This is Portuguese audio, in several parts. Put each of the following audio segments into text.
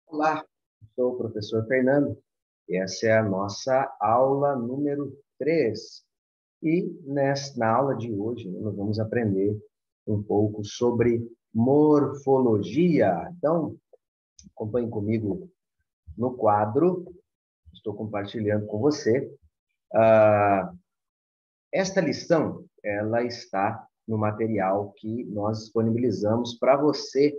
Olá, sou o professor Fernando e essa é a nossa aula número 3. E na aula de hoje nós vamos aprender um pouco sobre morfologia. Então, acompanhe comigo no quadro, estou compartilhando com você. Esta lição, ela está no material que nós disponibilizamos para você.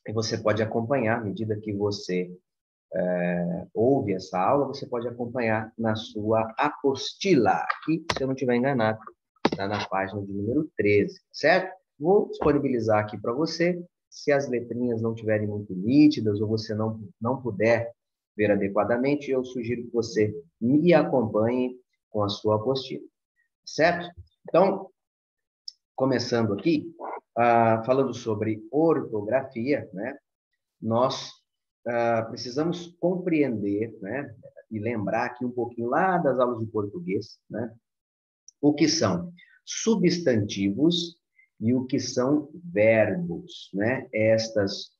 E você pode acompanhar, à medida que você ouve essa aula, você pode acompanhar na sua apostila. Aqui, se eu não estiver enganado, está na página de número 13, certo? Vou disponibilizar aqui para você. Se as letrinhas não estiverem muito nítidas ou você não puder ver adequadamente, eu sugiro que você me acompanhe com a sua apostila, certo? Então, começando aqui, falando sobre ortografia, né? Nós precisamos compreender, né, e lembrar aqui um pouquinho lá das aulas de português, né, o que são substantivos e o que são verbos, né? Estas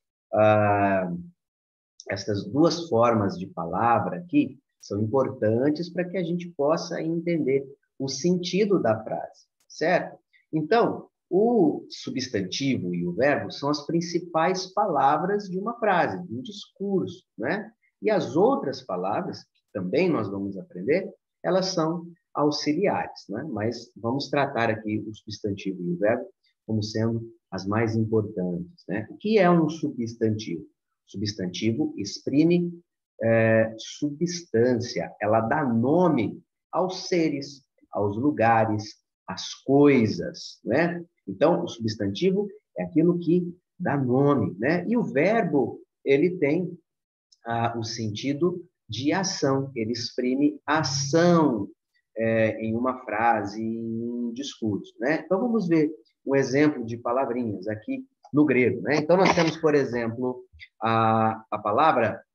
duas formas de palavra aqui são importantes para que a gente possa entender o sentido da frase, certo? Então, o substantivo e o verbo são as principais palavras de uma frase, de um discurso, né? E as outras palavras, que também nós vamos aprender, elas são auxiliares, né? Mas vamos tratar aqui o substantivo e o verbo como sendo as mais importantes, né? O que é um substantivo? Substantivo exprime substância, ela dá nome aos seres, aos lugares, às coisas, né? Então, o substantivo é aquilo que dá nome, né? E o verbo, ele tem o sentido de ação, ele exprime ação em uma frase, em um discurso, né? Então, vamos ver um exemplo de palavrinhas aqui no grego, né? Então, nós temos, por exemplo, a palavra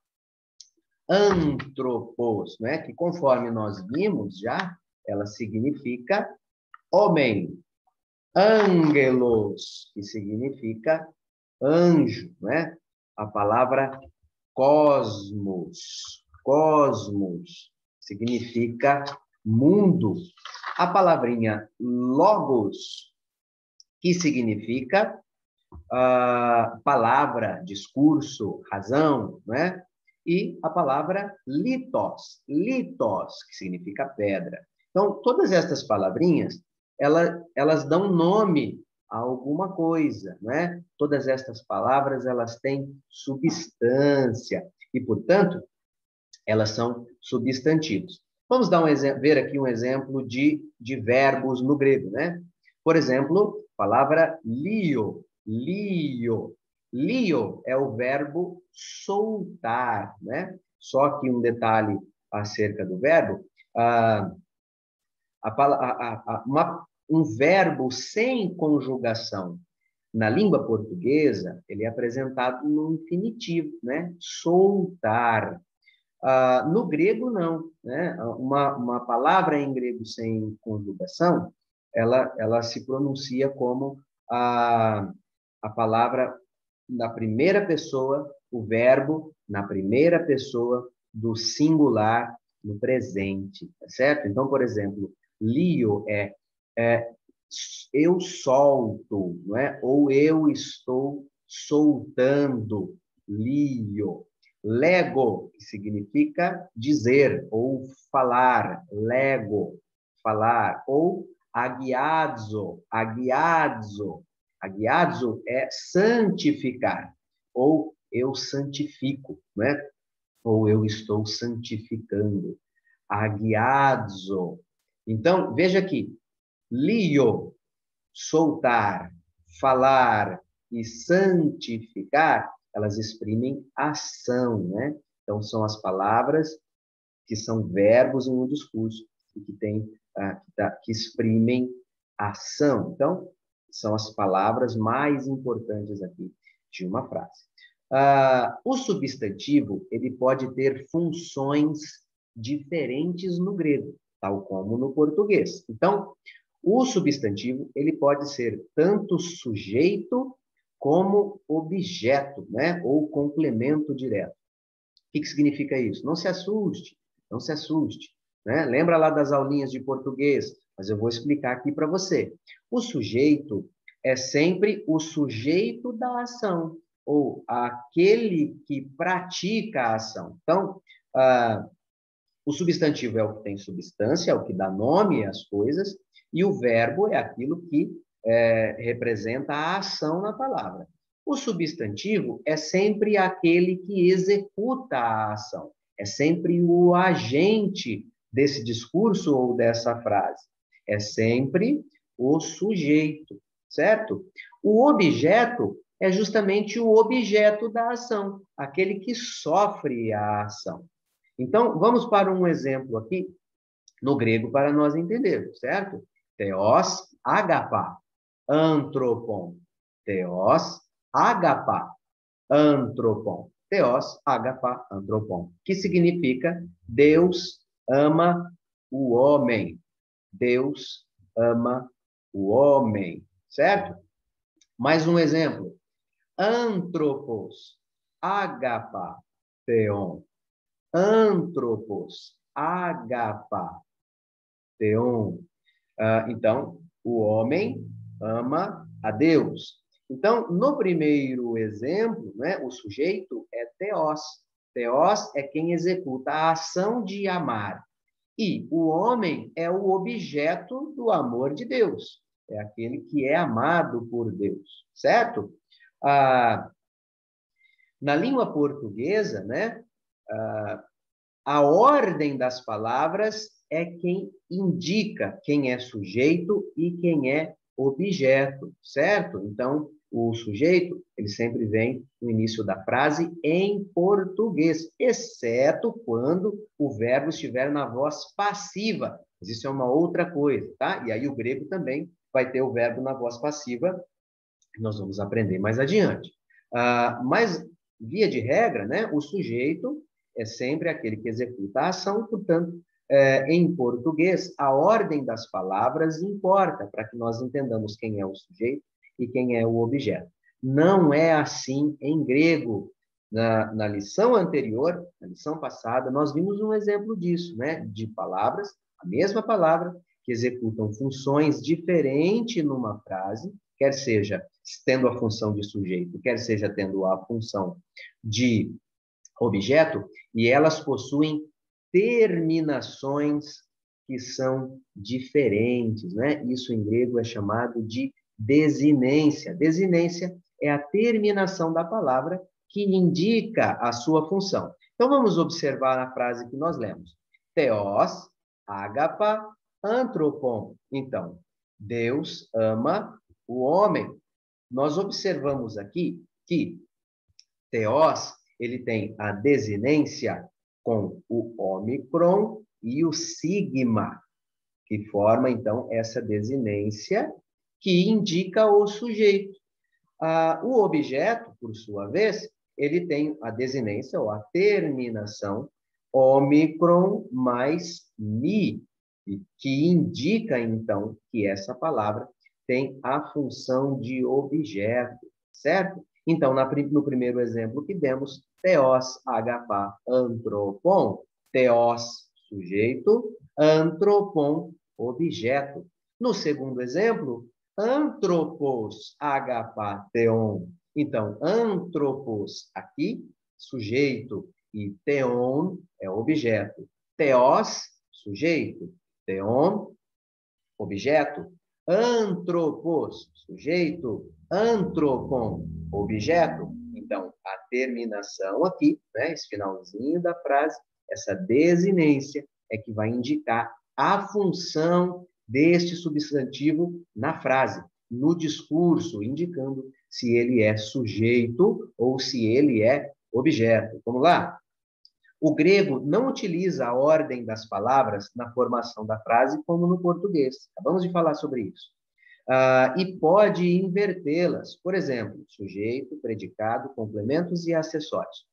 antropos, né? Que conforme nós vimos já, ela significa homem. Angelos, que significa anjo, né? A palavra cosmos, cosmos, significa mundo. A palavrinha logos, que significa palavra, discurso, razão, né? E a palavra litos, litos, que significa pedra. Então, todas estas palavrinhas, elas dão nome a alguma coisa, né? Todas estas palavras, elas têm substância e, portanto, elas são substantivos. Vamos dar ver aqui um exemplo de verbos no grego, né? Por exemplo, palavra lio, lio. Lio é o verbo soltar, né? Só que um detalhe acerca do verbo, um verbo sem conjugação na língua portuguesa, ele é apresentado no infinitivo, né? Soltar. No grego, não, né? Uma palavra em grego sem conjugação, ela se pronuncia como a palavra na primeira pessoa, o verbo na primeira pessoa do singular no presente, tá certo? Então, por exemplo, lio é eu solto, não é? Ou eu estou soltando, lio. Lego, que significa dizer ou falar, lego, falar, ou agiadzo, agiadzo. Agiadzo é santificar, ou eu santifico, né? Ou eu estou santificando. Agiadzo. Então, veja aqui, lio, soltar, falar e santificar, elas exprimem ação, né? Então, são as palavras que são verbos em um discurso e que que exprimem ação. Então, são as palavras mais importantes aqui de uma frase. O substantivo, ele pode ter funções diferentes no grego, tal como no português. Então, o substantivo, ele pode ser tanto sujeito como objeto, né? Ou complemento direto. O que significa isso? Não se assuste, não se assuste, né? Lembra lá das aulinhas de português, mas eu vou explicar aqui para você. O sujeito é sempre o sujeito da ação, ou aquele que pratica a ação. Então, o substantivo é o que tem substância, é o que dá nome às coisas, e o verbo é aquilo que representa a ação na palavra. O substantivo é sempre aquele que executa a ação, é sempre o agente desse discurso ou dessa frase, é sempre o sujeito, certo? O objeto é justamente o objeto da ação, aquele que sofre a ação. Então, vamos para um exemplo aqui no grego para nós entendermos, certo? Theos, agapá, antropon. Theos, agapá, antropon. Theos, agapá, antropon. Que significa Deus ama o homem. Deus ama o homem, certo? Mais um exemplo. Antropos, agapá, theon. Antropos, agapá, theon. Então, o homem ama a Deus. Então, no primeiro exemplo, né, o sujeito é theos. Theos é quem executa a ação de amar. E o homem é o objeto do amor de Deus. É aquele que é amado por Deus, certo? Na língua portuguesa, né, a ordem das palavras é quem indica quem é sujeito e quem é objeto, certo? Então, o sujeito, ele sempre vem no início da frase em português, exceto quando o verbo estiver na voz passiva. Mas isso é uma outra coisa, tá? E aí o grego também vai ter o verbo na voz passiva, que nós vamos aprender mais adiante. Mas, via de regra, né, o sujeito é sempre aquele que executa a ação, portanto, em português, a ordem das palavras importa para que nós entendamos quem é o sujeito e quem é o objeto. Não é assim em grego. Na lição anterior, na lição passada, nós vimos um exemplo disso, né? De palavras, a mesma palavra, que executam funções diferentes numa frase, quer seja tendo a função de sujeito, quer seja tendo a função de objeto, e elas possuem terminações que são diferentes, né? Isso em grego é chamado de desinência. Desinência é a terminação da palavra que indica a sua função. Então vamos observar a frase que nós lemos. Theos, agapa, antropon. Então, Deus ama o homem. Nós observamos aqui que Theos, ele tem a desinência com o ômicron e o sigma, que forma, então, essa desinência que indica o sujeito. O objeto, por sua vez, ele tem a desinência ou a terminação ômicron mais mi, que indica, então, que essa palavra tem a função de objeto, certo? Então, no primeiro exemplo que demos, theos, agapá, antropon. Theos, sujeito, antropon, objeto. No segundo exemplo, antropos, agapá, theon. Então, antropos aqui, sujeito, e theon é objeto. Theos, sujeito, theon, objeto. Antropos, sujeito, antropon, objeto. Então, a terminação aqui, né, esse finalzinho da frase, essa desinência é que vai indicar a função deste substantivo na frase, no discurso, indicando se ele é sujeito ou se ele é objeto. Vamos lá? O grego não utiliza a ordem das palavras na formação da frase como no português. Acabamos de falar sobre isso. E pode invertê-las. Por exemplo, sujeito, predicado, complementos e acessórios.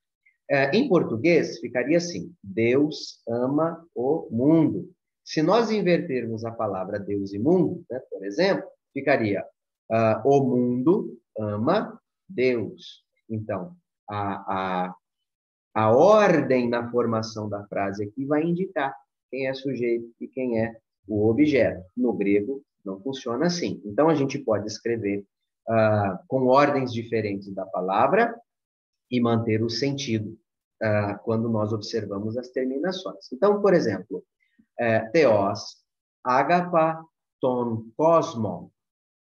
Em português, ficaria assim: Deus ama o mundo. Se nós invertermos a palavra Deus e mundo, né, por exemplo, ficaria o mundo ama Deus. Então, a ordem na formação da frase aqui vai indicar quem é sujeito e quem é o objeto. No grego, não funciona assim. Então, a gente pode escrever com ordens diferentes da palavra e manter o sentido quando nós observamos as terminações. Então, por exemplo, theos, agapa, ton, cosmon.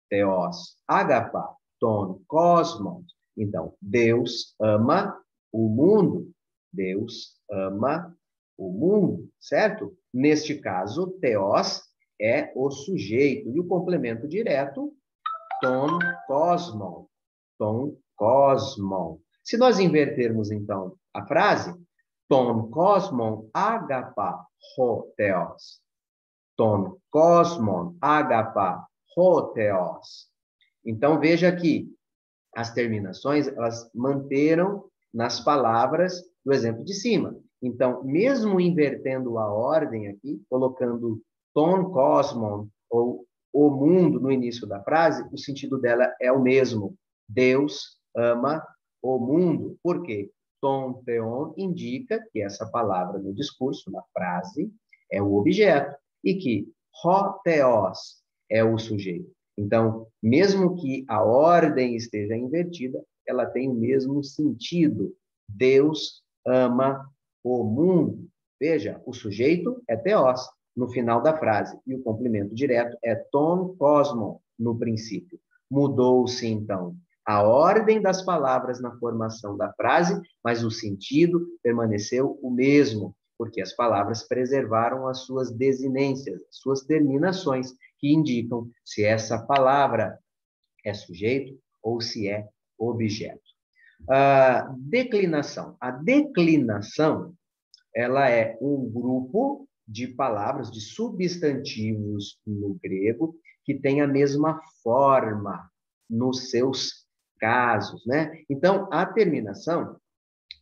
Theos, agapa, ton, cosmon. Então, Deus ama o mundo. Deus ama o mundo, certo? Neste caso, theos é o sujeito. E o complemento direto, ton, cosmon. Ton, cosmon. Se nós invertermos, então, a frase, ton, cosmon, agapa, ho, theos. Ton, cosmon, agapa, ho, theos. Então, veja que as terminações, elas manteram nas palavras do exemplo de cima. Então, mesmo invertendo a ordem aqui, colocando ton, cosmon, ou o mundo no início da frase, o sentido dela é o mesmo. Deus ama o mundo. Por quê? Ton, theon indica que essa palavra no discurso, na frase, é o objeto. E que ho, theos é o sujeito. Então, mesmo que a ordem esteja invertida, ela tem o mesmo sentido. Deus ama o mundo. Veja, o sujeito é theos no final da frase e o complemento direto é ton cosmon no princípio. Mudou-se, então, a ordem das palavras na formação da frase, mas o sentido permaneceu o mesmo, porque as palavras preservaram as suas desinências, suas terminações, que indicam se essa palavra é sujeito ou se é objeto. Declinação. A declinação, ela é um grupo de palavras, de substantivos no grego, que tem a mesma forma nos seus casos, né? Então, a terminação,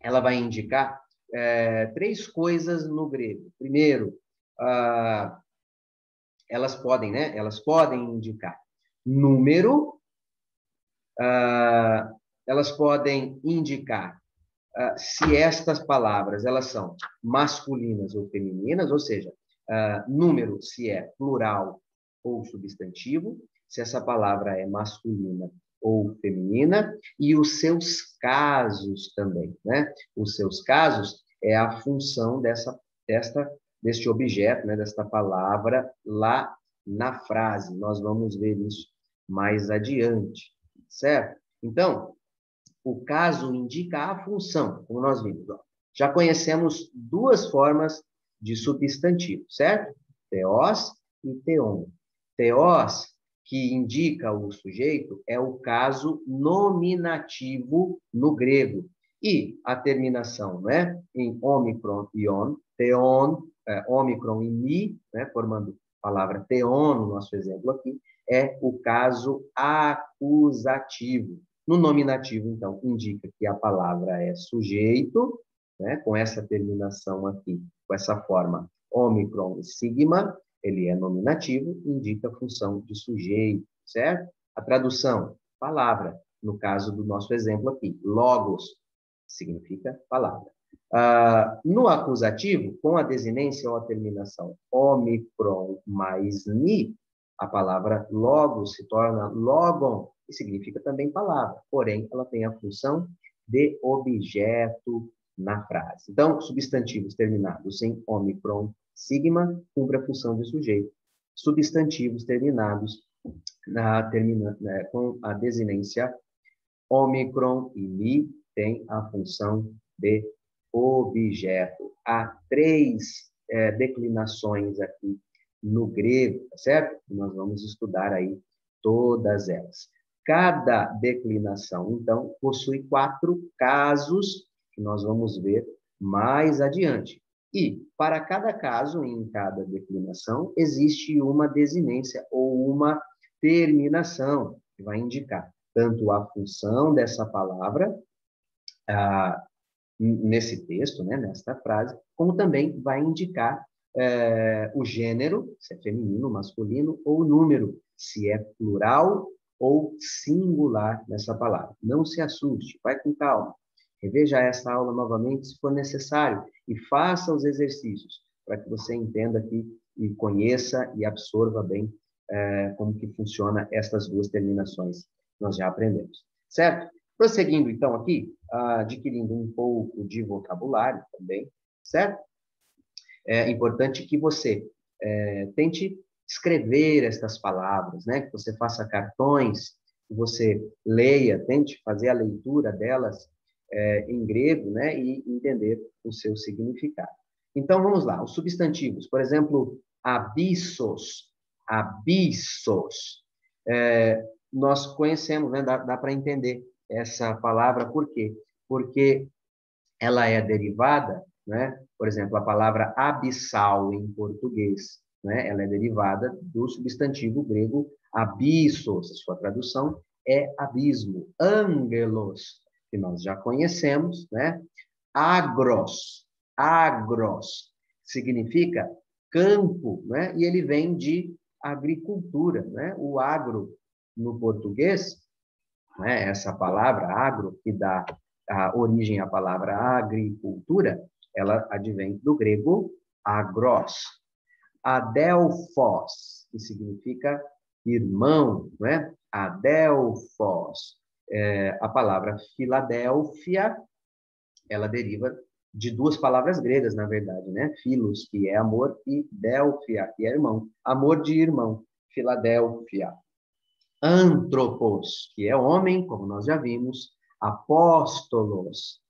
ela vai indicar três coisas no grego. Primeiro, elas podem, né? Elas podem indicar número, elas podem indicar se estas palavras elas são masculinas ou femininas, ou seja, número se é plural ou substantivo, se essa palavra é masculina ou feminina, e os seus casos também, né? Os seus casos é a função deste objeto, né? Desta palavra lá na frase. Nós vamos ver isso mais adiante, certo? Então, o caso indica a função, como nós vimos. Já conhecemos duas formas de substantivo, certo? Theos e theon. Theos, que indica o sujeito, é o caso nominativo no grego. E a terminação, né? Em ômicron e on, theon, ômicron e mi, né? Formando a palavra theon, no nosso exemplo aqui, é o caso acusativo. No nominativo, então, indica que a palavra é sujeito, né? Com essa terminação aqui, com essa forma ômicron e sigma, ele é nominativo, indica a função de sujeito, certo? A tradução, palavra. No caso do nosso exemplo aqui, logos, significa palavra. No acusativo, com a desinência ou a terminação ômicron mais ni, a palavra logos se torna logon, que significa também palavra, porém, ela tem a função de objeto na frase. Então, substantivos terminados em ômicron, sigma, cumpre a função de sujeito. Substantivos terminados com a desinência ômicron e mi, tem a função de objeto. Há três declinações aqui no grego, tá certo? Nós vamos estudar aí todas elas. Cada declinação, então, possui 4 casos que nós vamos ver mais adiante. E, para cada caso, em cada declinação, existe uma desinência ou uma terminação que vai indicar tanto a função dessa palavra nesse texto, né, nesta frase, como também vai indicar o gênero, se é feminino, masculino, ou o número, se é plural ou singular nessa palavra. Não se assuste, vai com calma. Reveja essa aula novamente se for necessário e faça os exercícios para que você entenda aqui e conheça e absorva bem como que funciona estas duas terminações que nós já aprendemos. Certo? Prosseguindo, então, aqui, adquirindo um pouco de vocabulário também, certo? É importante que você tente escrever estas palavras, né? Que você faça cartões, que você leia, tente fazer a leitura delas em grego, né? E entender o seu significado. Então, vamos lá. Os substantivos, por exemplo, abissos, abissos. Nós conhecemos, né? Dá para entender essa palavra, por quê? Porque ela é derivada, né? Por exemplo, a palavra abissal em português, né? Ela é derivada do substantivo grego abissos, sua tradução é abismo. Angelos, que nós já conhecemos, né? Agros, agros, significa campo, né? E ele vem de agricultura, né? O agro, no português, né? Essa palavra agro, que dá a origem à palavra agricultura, ela advém do grego agros. Adelphos, que significa irmão, né? Adelphos. A palavra Filadélfia, ela deriva de duas palavras gregas, na verdade, né? Philos, que é amor, e Delphia, que é irmão. Amor de irmão. Filadélfia. Antropos, que é homem, como nós já vimos. Apóstolos.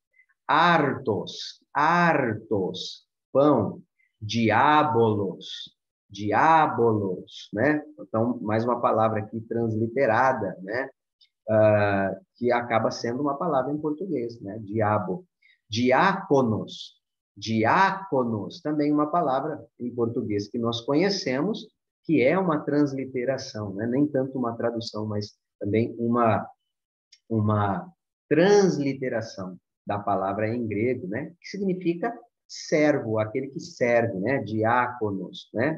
Artos, artos, pão. Diabolos, diabolos, né? Então, mais uma palavra aqui transliterada, né? Que acaba sendo uma palavra em português, né? Diabo. Diáconos, diáconos, também uma palavra em português que nós conhecemos, que é uma transliteração, né? Nem tanto uma tradução, mas também uma transliteração da palavra em grego, né? Que significa servo, aquele que serve, né? Diáconos, né?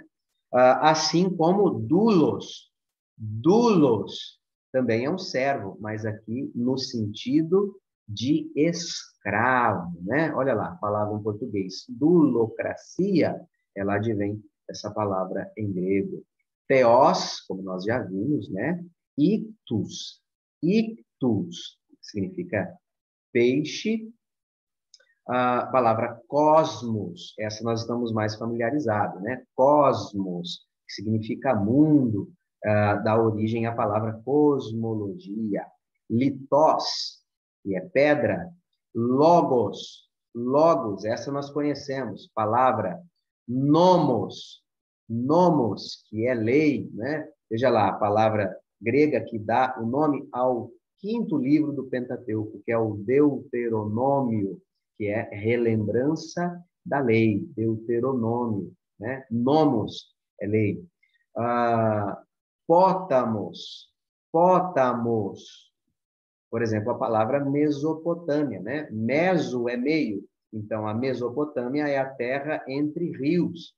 Assim como doulos, doulos também é um servo, mas aqui no sentido de escravo, né? Olha lá, a palavra em português, dulocracia, ela advém dessa palavra em grego. Theos, como nós já vimos, né? Ictus, ictus significa peixe. A palavra cosmos, essa nós estamos mais familiarizados, né? Cosmos, que significa mundo, dá origem à palavra cosmologia. Litos, que é pedra. Logos, logos, essa nós conhecemos. Palavra nomos, nomos, que é lei, né? Veja lá, a palavra grega que dá o nome ao quinto livro do Pentateuco, que é o Deuteronômio, que é relembrança da lei, Deuteronômio, né? Nomos é lei. Pótamos, pótamos, por exemplo, a palavra Mesopotâmia, né? Meso é meio, então a Mesopotâmia é a terra entre rios,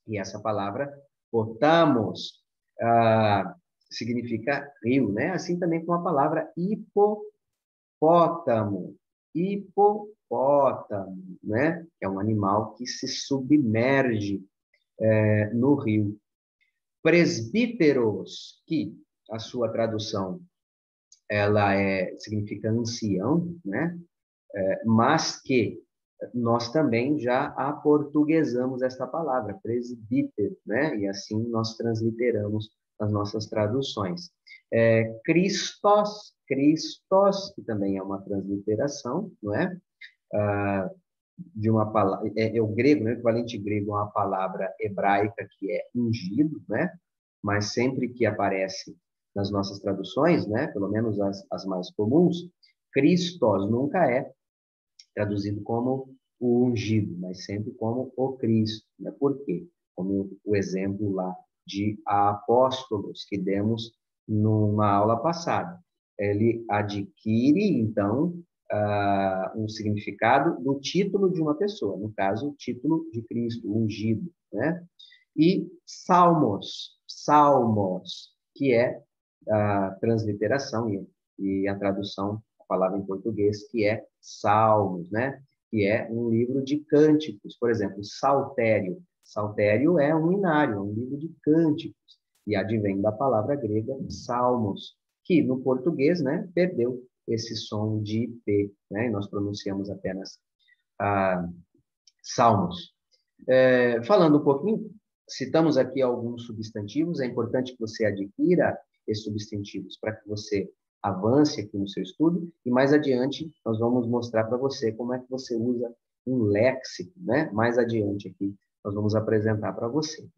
e essa palavra potamos significa rio, né? Assim também com a palavra hipopótamo, hipopótamo, né? É um animal que se submerge no rio. Presbíteros, que a sua tradução ela significa ancião, né? Mas que nós também já aportuguesamos esta palavra, presbítero, né? E assim nós transliteramos as nossas traduções. Christos, Christos, que também é uma transliteração, não é? De uma palavra, o grego, né? O equivalente grego é uma palavra hebraica que é ungido, né? Mas sempre que aparece nas nossas traduções, né? Pelo menos as mais comuns, Christos nunca é traduzido como o ungido, mas sempre como o Cristo. Né? Por quê? Como o exemplo lá de apóstolos que demos numa aula passada. Ele adquire, então, um significado do título de uma pessoa, no caso, o título de Cristo, ungido. Né? E salmos, salmos, que é a transliteração e a tradução da palavra em português, que é Salmos, né? Que é um livro de cânticos. Por exemplo, Saltério. Saltério é um inário, é um livro de cânticos. E advém da palavra grega Salmos, que no português, né, perdeu esse som de P, né? E nós pronunciamos apenas Salmos. Falando um pouquinho, citamos aqui alguns substantivos, é importante que você adquira esses substantivos para que você avance aqui no seu estudo, e mais adiante nós vamos mostrar para você como é que você usa um léxico, né? Mais adiante aqui nós vamos apresentar para você.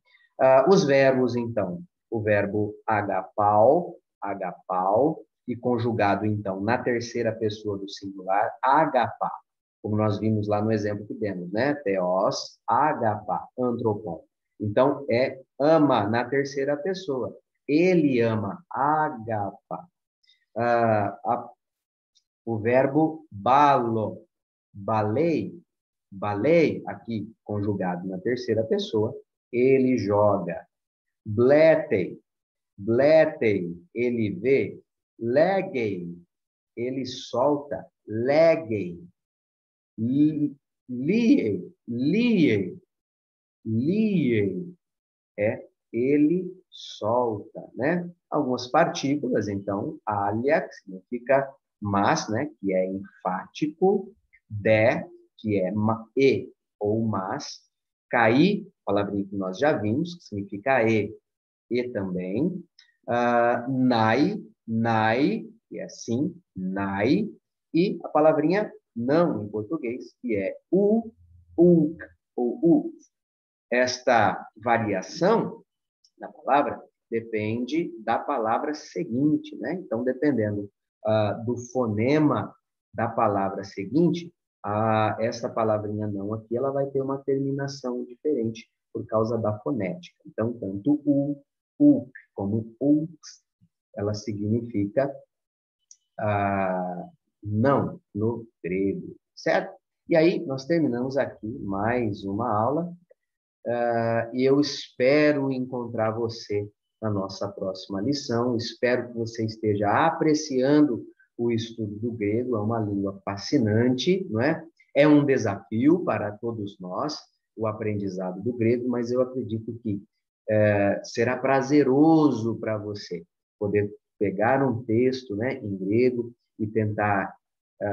Os verbos, então, o verbo agapau, e conjugado, então, na terceira pessoa do singular, agapá, como nós vimos lá no exemplo que demos, né? Theos, agapá, antropon. Então, é ama na terceira pessoa. Ele ama, agapá. O verbo balo, balei, aqui conjugado na terceira pessoa, ele joga. Bletei, ele vê. Legei, ele solta. Legei. Liei, ele solta, né? Algumas partículas, então, alia, que significa mas, né? Que é enfático, de, que é e ou mas, cair, palavrinha que nós já vimos, que significa e também, nai, que é sim, nai, e a palavrinha não em português, que é uk, ou u. Esta variação da palavra depende da palavra seguinte, né? Então, dependendo do fonema da palavra seguinte, essa palavrinha não aqui, ela vai ter uma terminação diferente por causa da fonética. Então, tanto u, como ux, ela significa não no grego, certo? E aí, nós terminamos aqui mais uma aula e eu espero encontrar você na nossa próxima lição. Espero que você esteja apreciando o estudo do grego. É uma língua fascinante, não é? É um desafio para todos nós o aprendizado do grego, mas eu acredito que será prazeroso para você poder pegar um texto, né, em grego e tentar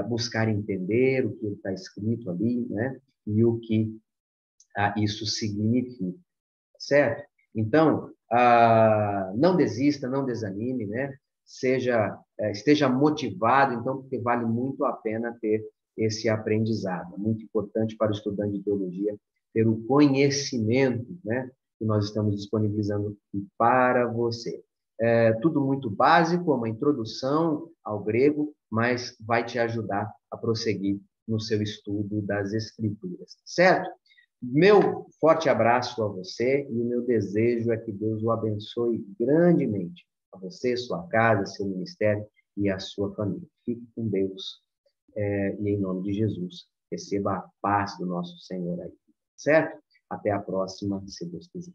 buscar entender o que está escrito ali, né, e o que isso significa, certo? Então, não desista, não desanime, né? Esteja motivado, então, porque vale muito a pena ter esse aprendizado. É muito importante para o estudante de teologia ter o conhecimento, né, que nós estamos disponibilizando para você. Tudo muito básico, uma introdução ao grego, mas vai te ajudar a prosseguir no seu estudo das Escrituras, certo? Meu forte abraço a você e o meu desejo é que Deus o abençoe grandemente. A você, sua casa, seu ministério e a sua família. Fique com Deus e em nome de Jesus, receba a paz do nosso Senhor aí. Certo? Até a próxima, se Deus quiser.